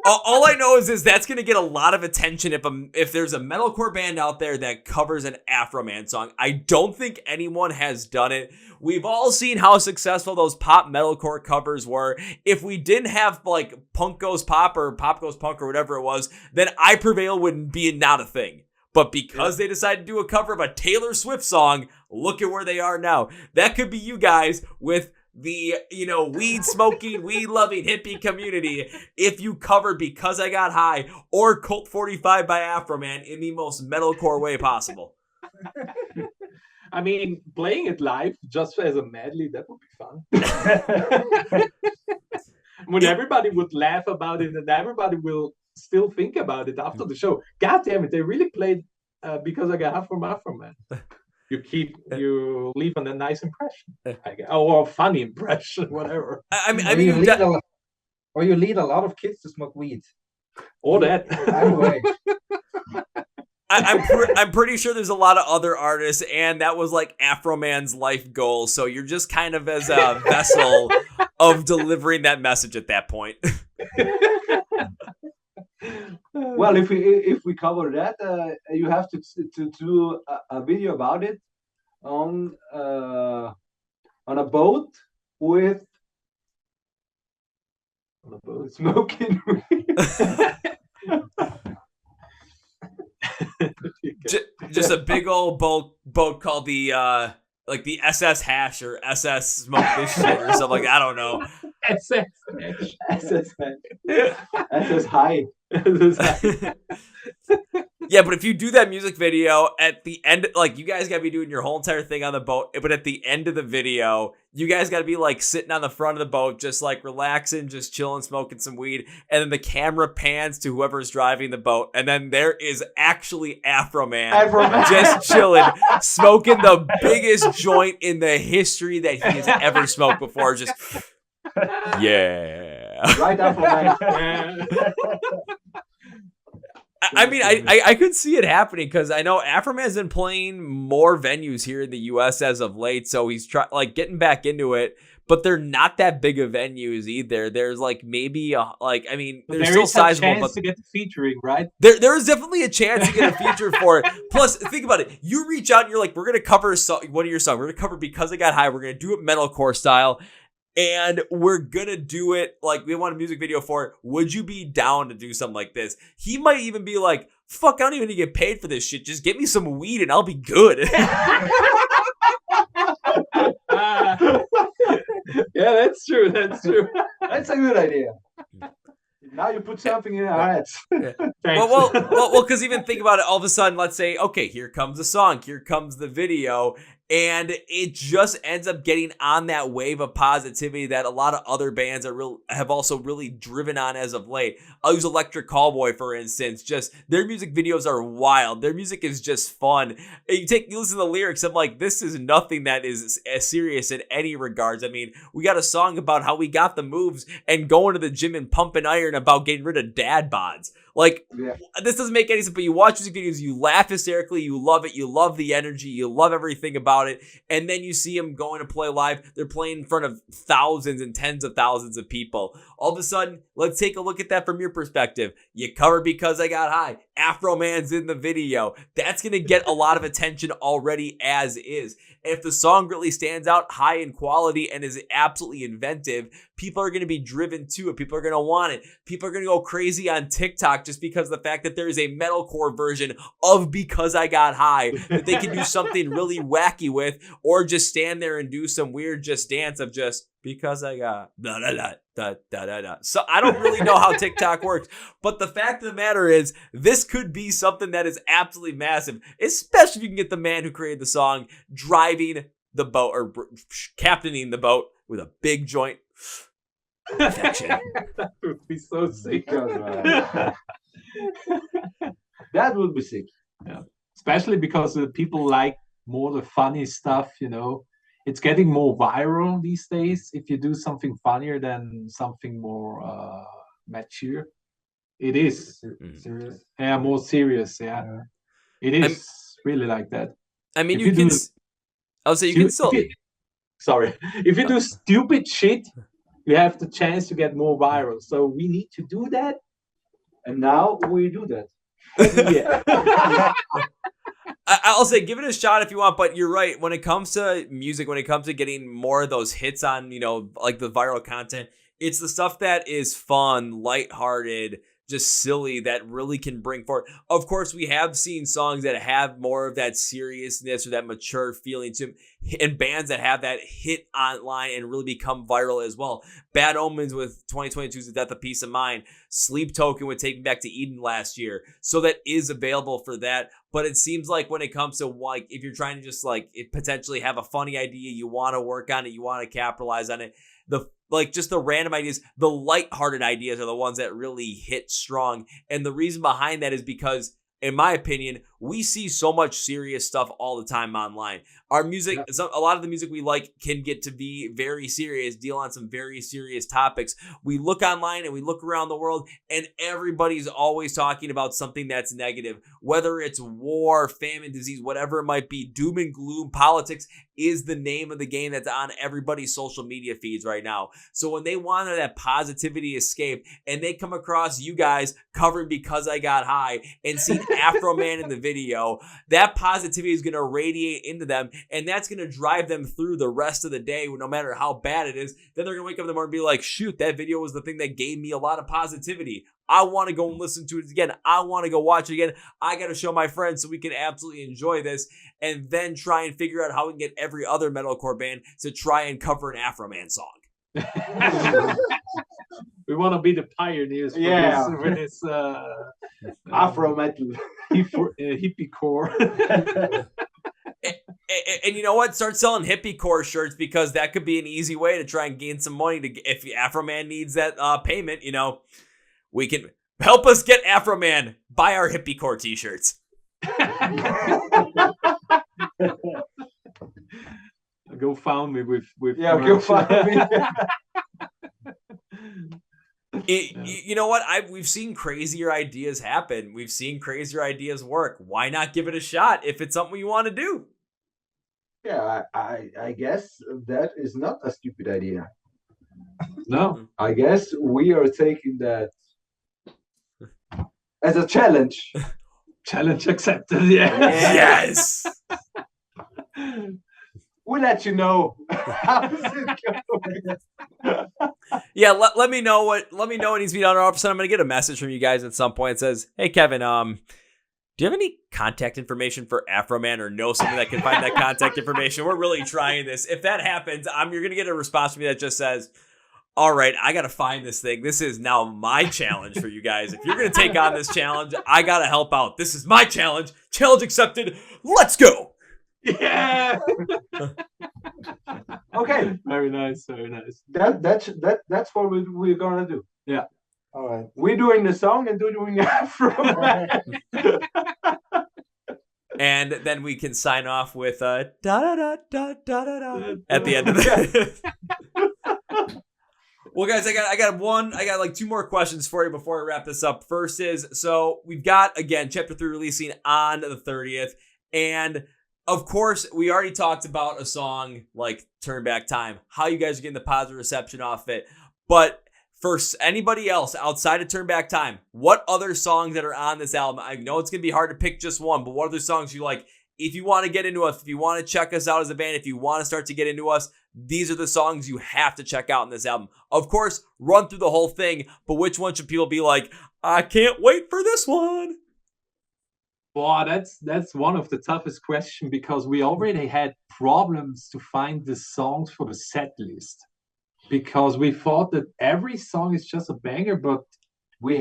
Speaker 1: All I know is that's going to get a lot of attention if there's a metalcore band out there that covers an Afroman song. I don't think anyone has done it. We've all seen how successful those pop metalcore covers were. If we didn't have like Punk Goes Pop or Pop Goes Punk or whatever it was, then I Prevail wouldn't be not a thing. But because they decided to do a cover of a Taylor Swift song, look at where they are now. That could be you guys with the, weed smoking, weed loving hippie community if you cover Because I Got High or Cult 45 by Afroman in the most metalcore way possible.
Speaker 3: I mean, playing it live just as a medley, that would be fun. When everybody would laugh about it and everybody will still think about it after the show. God damn it, they really played Because I Got High from Afroman. You leave on a nice impression, or a funny impression, whatever.
Speaker 4: You lead a lot of kids to smoke weed.
Speaker 3: Or that.
Speaker 4: Anyway.
Speaker 1: I'm pretty sure there's a lot of other artists, and that was like Afroman's life goal. So you're just kind of as a vessel of delivering that message at that point.
Speaker 2: Well, if we cover that, you have to do a video about it on a boat with smoking.
Speaker 1: just a big old boat called the the SS Hash or SS Smoke This Shit or something like I don't know.
Speaker 3: SS
Speaker 2: High.
Speaker 1: Yeah, but if you do that music video at the end, you guys gotta be doing your whole entire thing on the boat, but at the end of the video, you guys gotta be sitting on the front of the boat, just relaxing, just chilling, smoking some weed, and then the camera pans to whoever's driving the boat, and then there is actually Afroman just chilling, smoking the biggest joint in the history that he has ever smoked before, just yeah.
Speaker 2: Right, Afroman.
Speaker 1: I mean, I could see it happening because I know Afroman's been playing more venues here in the U.S. as of late, so he's getting back into it. But they're not that big of venues either. There's like maybe they're still sizable,
Speaker 3: but to get the featuring, right?
Speaker 1: There is definitely a chance to get a feature for it. Plus, think about it. You reach out and you're like, we're gonna cover one of your songs. We're gonna cover Because I Got High. We're gonna do it metalcore style. And we're gonna do it like we want a music video for it. Would you be down to do something like this? He might even be like, fuck, I don't even need to get paid for this shit. Just get me some weed and I'll be good.
Speaker 2: Yeah, that's true. That's a good idea. Now you put something in our heads.
Speaker 1: Yeah. Well, because even think about it. All of a sudden, let's say, okay, here comes the song, here comes the video, and it just ends up getting on that wave of positivity that a lot of other bands have also really driven on as of late. I'll use Electric Callboy, for instance. Just their music videos are wild. Their music is just fun. You listen to the lyrics, I'm like, this is nothing that is as serious in any regards. I mean, we got a song about how we got the moves and going to the gym and pumping iron about getting rid of dad bods. Like, This doesn't make any sense, but you watch music videos, you laugh hysterically, you love it, you love the energy, you love everything about it, and then you see them going to play live. They're playing in front of thousands and tens of thousands of people. All of a sudden, let's take a look at that from your perspective. You cover Because I Got High. Afroman's in the video. That's going to get a lot of attention already as is. And if the song really stands out high in quality and is absolutely inventive, people are going to be driven to it. People are going to want it. People are going to go crazy on TikTok just because of the fact that there is a metalcore version of Because I Got High that they can do something really wacky with, or just stand there and do some weird just dance of just because I got da da da da da da da. So I don't really know how TikTok works, but the fact of the matter is this could be something that is absolutely massive, especially if you can get the man who created the song driving the boat or captaining the boat with a big joint. Perfection.
Speaker 3: That would be so sick.
Speaker 2: That would be sick.
Speaker 3: Yeah, especially because people like more the funny stuff, It's getting more viral these days. If you do something funnier than something more mature, it is
Speaker 2: Serious.
Speaker 3: Yeah, more serious. Yeah. It is really like that.
Speaker 1: I mean, you can still.
Speaker 3: Sorry, if you do stupid shit, you have the chance to get more viral. So we need to do that,
Speaker 2: and now we do that.
Speaker 3: Yeah.
Speaker 1: I'll say give it a shot if you want, but you're right. When it comes to music, when it comes to getting more of those hits on, like the viral content, it's the stuff that is fun, lighthearted, just silly that really can bring forward. Of course, we have seen songs that have more of that seriousness or that mature feeling to them, and bands that have that hit online and really become viral as well. Bad Omens with 2022's The Death of Peace of Mind. Sleep Token with Take Me Back to Eden last year. So that is available for that. But it seems like when it comes to like, if you're trying to just like potentially have a funny idea, you want to work on it, you want to capitalize on it, just the random ideas, the lighthearted ideas are the ones that really hit strong. And the reason behind that is because, in my opinion, we see so much serious stuff all the time online. Our music, a lot of the music we like can get to be very serious, deal on some very serious topics. We look online and we look around the world and everybody's always talking about something that's negative, whether it's war, famine, disease, whatever it might be. Doom and gloom, politics is the name of the game that's on everybody's social media feeds right now. So when they want that positivity escape and they come across you guys covering Because I Got High and see Afroman in the video, that positivity is going to radiate into them, and that's going to drive them through the rest of the day, no matter how bad it is. Then they're going to wake up in the morning and be like, shoot, that video was the thing that gave me a lot of positivity. I want to go and listen to it again. I want to go watch it again. I got to show my friends so we can absolutely enjoy this, and then try and figure out how we can get every other metalcore band to try and cover an Afroman song.
Speaker 3: We want to be the pioneers for this
Speaker 2: Afro metal.
Speaker 3: Hippiecore.
Speaker 1: And you know what? Start selling Hippiecore shirts, because that could be an easy way to try and gain some money. If Afroman needs that payment, we can help us get Afroman. Buy our Hippiecore t-shirts.
Speaker 3: Go found me with
Speaker 2: go find me.
Speaker 1: You know what? We've seen crazier ideas happen. We've seen crazier ideas work. Why not give it a shot if it's something you want to do?
Speaker 2: Yeah, I guess that is not a stupid idea.
Speaker 3: No.
Speaker 2: I guess we are taking that as a challenge.
Speaker 3: Challenge accepted. Yeah.
Speaker 1: Yes.
Speaker 2: We'll let you know how's it going.
Speaker 1: Yeah, let me know what needs to be done. All of a sudden, I'm gonna get a message from you guys at some point that says, "Hey, Kevin, do you have any contact information for Afroman or know someone that can find that contact information? We're really trying this." If that happens, you're gonna get a response from me that just says, "All right, I gotta find this thing. This is now my challenge for you guys. If you're gonna take on this challenge, I gotta help out. This is my challenge. Challenge accepted. Let's go."
Speaker 3: Yeah.
Speaker 2: Okay.
Speaker 3: Very nice. Very nice.
Speaker 2: That's what we're gonna do.
Speaker 3: Yeah.
Speaker 4: All right.
Speaker 2: We're doing the song and doing Afroman.
Speaker 1: And then we can sign off with da da da da da da at the end of it. Well, guys, I got like 2 more questions for you before I wrap this up. First is, so we've got, again, Chapter 3 releasing on the 30th. And of course, we already talked about a song like Turn Back Time, how you guys are getting the positive reception off it. But for anybody else outside of Turn Back Time, what other songs that are on this album? I know it's going to be hard to pick just one, but what other songs you like? If you want to get into us, if you want to check us out as a band, if you want to start to get into us, these are the songs you have to check out in this album. Of course, run through the whole thing, but which one should people be like, I can't wait for this one?
Speaker 3: Wow, that's one of the toughest questions because we already had problems to find the songs for the set list because we thought that every song is just a banger, but
Speaker 2: we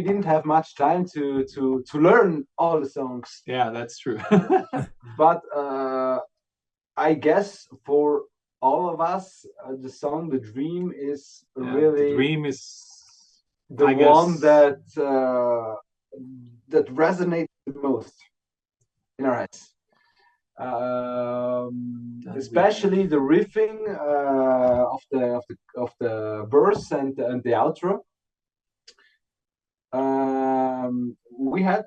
Speaker 2: didn't have much time to learn all the songs.
Speaker 3: Yeah, that's true.
Speaker 2: But I guess for all of us, the song "The Dream" is really
Speaker 3: The Dream is
Speaker 2: the one that resonates the most in our heads. Especially the riffing of the verse and the outro. We had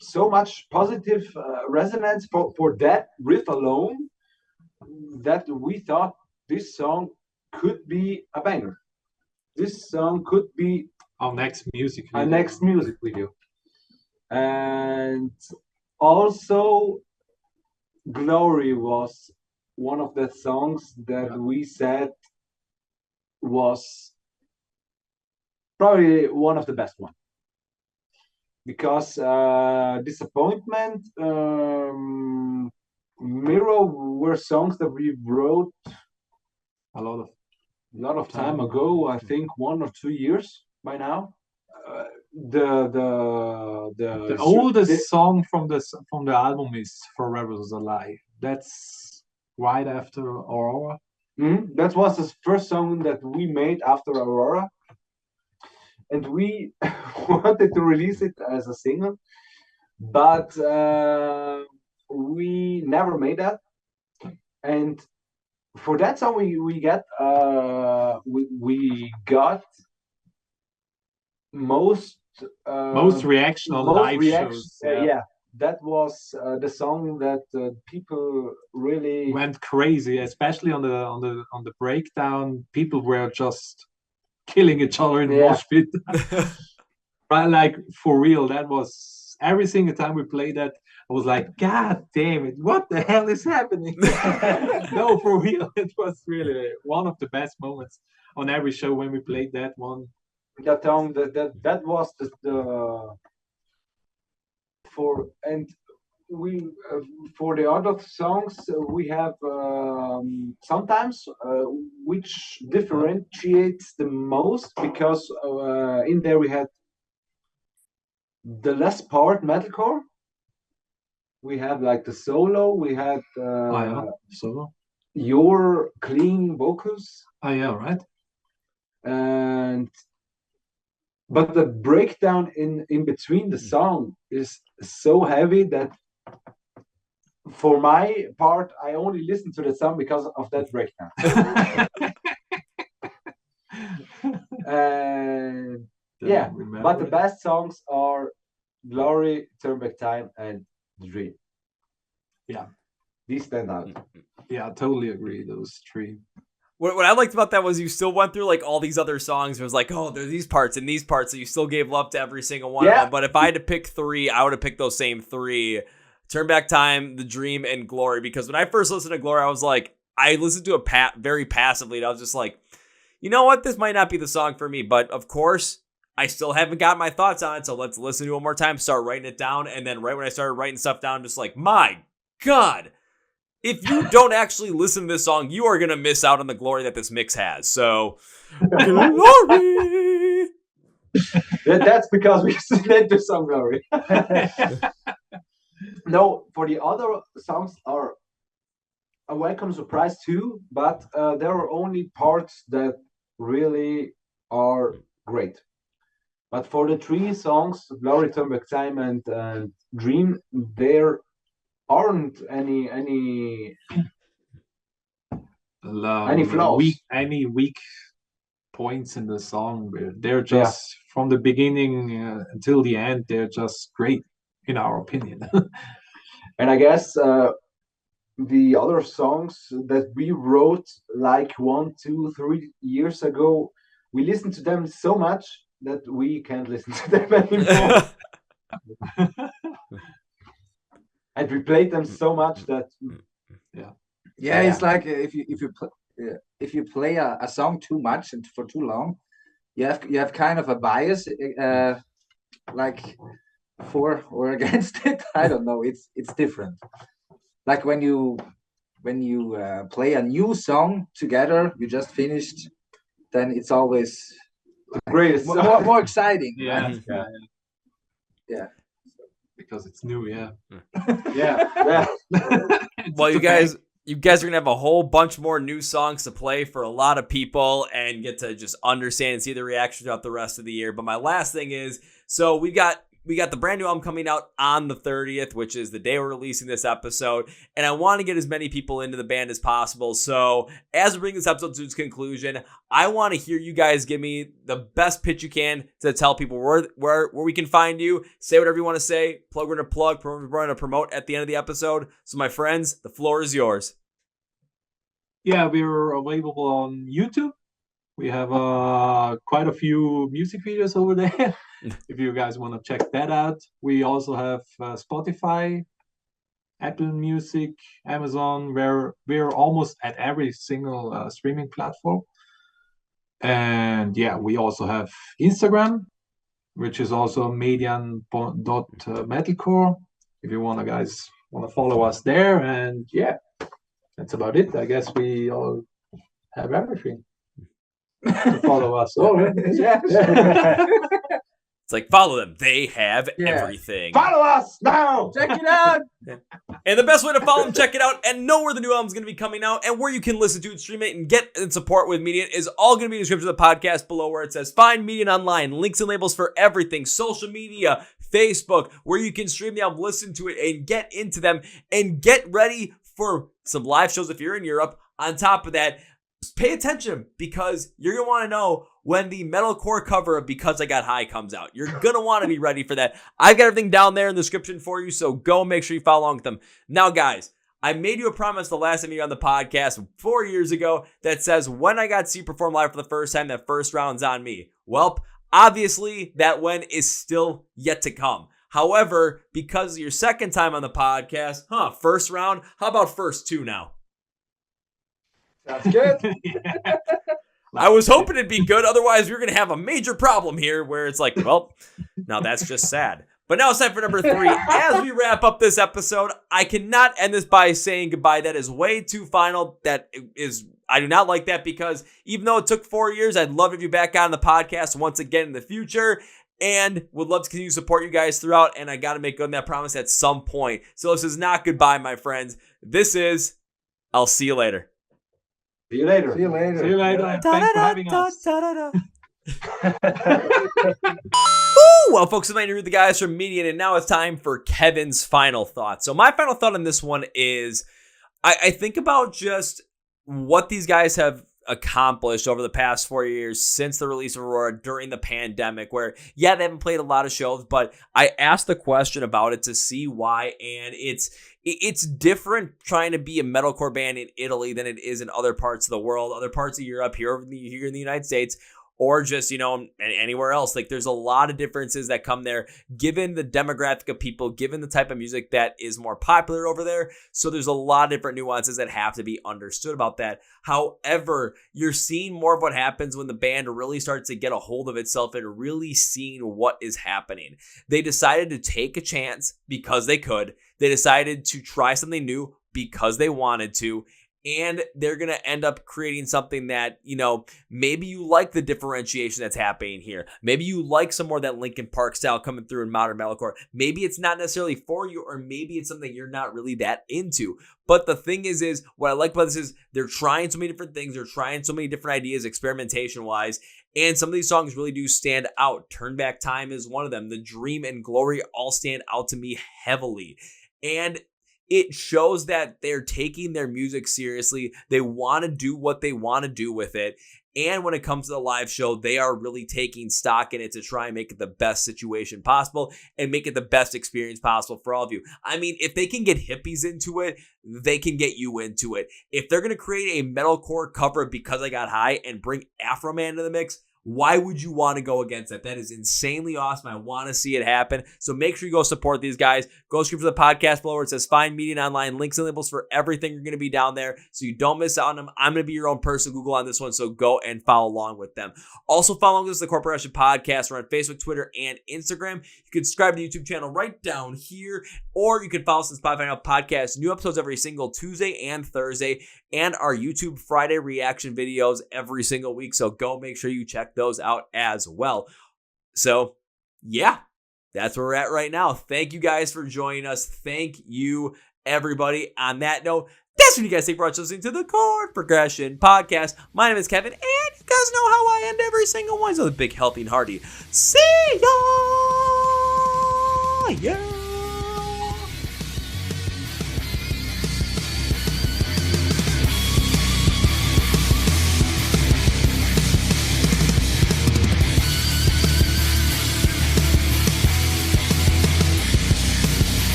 Speaker 2: so much positive resonance for that riff alone that we thought this song could be a banger. This song could be
Speaker 3: our next music
Speaker 2: video. And also Glory was one of the songs that we said was probably one of the best ones. Because Disappointment, Mirror were songs that we wrote
Speaker 3: a lot of
Speaker 2: time ago. I think 1 or 2 years by now. The
Speaker 3: oldest song from the album is Forever's Alive. That's right after Aurora.
Speaker 2: That was the first song that we made after Aurora. And we wanted to release it as a single, but we never made that. And for that song, we got most
Speaker 3: reaction on live shows.
Speaker 2: Yeah, that was the song that people really
Speaker 3: went crazy, especially on the breakdown. People were just killing each other in mosh pit. Right, like for real, that was every single time we played that, I was like, God damn it, what the hell is happening? No, for real, it was really one of the best moments on every show when we played that one.
Speaker 2: That song, that was the for, and we for the other songs we have sometimes which differentiates the most, because in there we had the last part metalcore, we have like the solo, we had
Speaker 3: solo,
Speaker 2: your clean vocals,
Speaker 3: right,
Speaker 2: and but the breakdown in between the song is so heavy that for my part, I only listen to the song because of that breakdown. And
Speaker 3: Don't remember
Speaker 2: but the
Speaker 3: it.
Speaker 2: best songs are Glory, Turn Back Time, and Dream.
Speaker 3: Yeah.
Speaker 2: These stand out.
Speaker 3: Yeah, I totally agree. Those three.
Speaker 1: What I liked about that was you still went through like all these other songs. It was like, oh, there's these parts and these parts, so you still gave love to every single one of them. But if I had to pick three, I would have picked those same three: Turn Back Time, The Dream, and Glory. Because when I first listened to Glory, I was like, I listened to it very passively, and I was just like, you know what, this might not be the song for me. But of course, I still haven't got my thoughts on it, so let's listen to it one more time, start writing it down, and then right when I started writing stuff down, I'm just like, my God. If you don't actually listen to this song, you are going to miss out on the glory that this mix has. So, glory!
Speaker 2: That's because we did do some Glory. No, for the other songs are a welcome surprise too, but there are only parts that really are great. But for the three songs, Glory, Turn Back Time, and Dream, there aren't any flaws.
Speaker 3: Any weak points in the song. They're just from the beginning until the end. They're just great, in our opinion.
Speaker 2: And I guess the other songs that we wrote like 1, 2, 3 years ago, we listened to them so much that we can't listen to them anymore. And we played them so much that
Speaker 4: it's like if you play a song too much and for too long, you have kind of a bias like for or against it. I don't know. It's different. Like when you play a new song together, you just finished, then it's always
Speaker 2: greatest
Speaker 4: more exciting.
Speaker 3: Yeah.
Speaker 4: Right?
Speaker 3: Yeah. Because it's new,
Speaker 2: yeah.
Speaker 1: Well, you guys are gonna have a whole bunch more new songs to play for a lot of people and get to just understand and see the reaction throughout the rest of the year. But my last thing is, so we got the brand new album coming out on the 30th, which is the day we're releasing this episode. And I want to get as many people into the band as possible. So as we bring this episode to its conclusion, I want to hear you guys give me the best pitch you can to tell people where we can find you. Say whatever you want to say. Plug, we're going to plug, we're going to promote at the end of the episode. So my friends, the floor is yours.
Speaker 3: Yeah, we're available on YouTube. We have quite a few music videos over there. If you guys want to check that out. We also have Spotify, Apple Music, Amazon, where we're almost at every single streaming platform. And yeah, we also have Instagram, which is also median.metalcore. If you guys want to follow us there. And yeah, that's about it. I guess we all have everything to follow us.
Speaker 1: It's like, follow them. They have everything.
Speaker 2: Follow us now.
Speaker 4: Check it out.
Speaker 1: And the best way to follow them, check it out, and know where the new album's going to be coming out and where you can listen to it, stream it, and get and support with Median is all going to be in the description of the podcast below where it says find Median online. Links and labels for everything. Social media, Facebook, where you can stream the album, listen to it, and get into them. And get ready for some live shows if you're in Europe. On top of that, pay attention because you're going to want to know when the metalcore cover of Because I Got High comes out. You're going to want to be ready for that. I've got everything down there in the description for you, so go make sure you follow along with them. Now, guys, I made you a promise the last time you were on the podcast 4 years ago that says when I got to see you perform live for the first time, that first round's on me. Well, obviously, that when is still yet to come. However, because of your second time on the podcast, first round, how about first two now?
Speaker 2: That's good.
Speaker 1: I was hoping it'd be good. Otherwise, we were going to have a major problem here where it's like, well, now that's just sad. But now it's time for number 3. As we wrap up this episode, I cannot end this by saying goodbye. That is way too final. I do not like that because even though it took 4 years, I'd love to have you back on the podcast once again in the future and would love to continue to support you guys throughout. And I got to make good on that promise at some point. So this is not goodbye, my friends. This is, I'll see you later.
Speaker 2: See you later.
Speaker 4: See you later.
Speaker 3: See you later. Thanks for having us.
Speaker 1: Well, folks, I'm interviewed the guys from Median, and now it's time for Kevin's final thoughts. So my final thought on this one is I think about just what these guys have accomplished over the past 4 years since the release of Aurora during the pandemic, where, yeah, they haven't played a lot of shows, but I asked the question about it to see why, and it's different trying to be a metalcore band in Italy than it is in other parts of the world, other parts of Europe, here in the United States, or just, anywhere else. Like, there's a lot of differences that come there, given the demographic of people, given the type of music that is more popular over there. So there's a lot of different nuances that have to be understood about that. However, you're seeing more of what happens when the band really starts to get a hold of itself and really seeing what is happening. They decided to take a chance because they could. They decided to try something new because they wanted to. And they're going to end up creating something that, maybe you like the differentiation that's happening here. Maybe you like some more of that Linkin Park style coming through in modern metalcore. Maybe it's not necessarily for you, or maybe it's something you're not really that into. But the thing is what I like about this is they're trying so many different things. They're trying so many different ideas experimentation-wise. And some of these songs really do stand out. Turn Back Time is one of them. The Dream and Glory all stand out to me heavily. And it shows that they're taking their music seriously. They want to do what they want to do with it. And when it comes to the live show, they are really taking stock in it to try and make it the best situation possible and make it the best experience possible for all of you. I mean, if they can get hippies into it, they can get you into it. If they're going to create a metalcore cover of Because I Got High and bring Afroman into the mix, why would you want to go against that? That is insanely awesome. I want to see it happen. So make sure you go support these guys. Go screen for the podcast below where it says Find Media Online. Links and labels for everything are going to be down there so you don't miss out on them. I'm going to be your own person Google on this one, so go and follow along with them. Also follow along with the Chord Progression Podcast. We're on Facebook, Twitter, and Instagram. You can subscribe to the YouTube channel right down here, or you can follow us on Spotify and Podcast. New episodes every single Tuesday and Thursday, and our YouTube Friday reaction videos every single week. So go make sure you check those out as well. So yeah, that's where we're at right now. Thank you guys for joining us. Thank you, everybody. On that note, that's what you guys think for listening to the Chord Progression Podcast. My name is Kevin, and you guys know how I end every single one. So the big, healthy, and hearty. See ya! Yeah.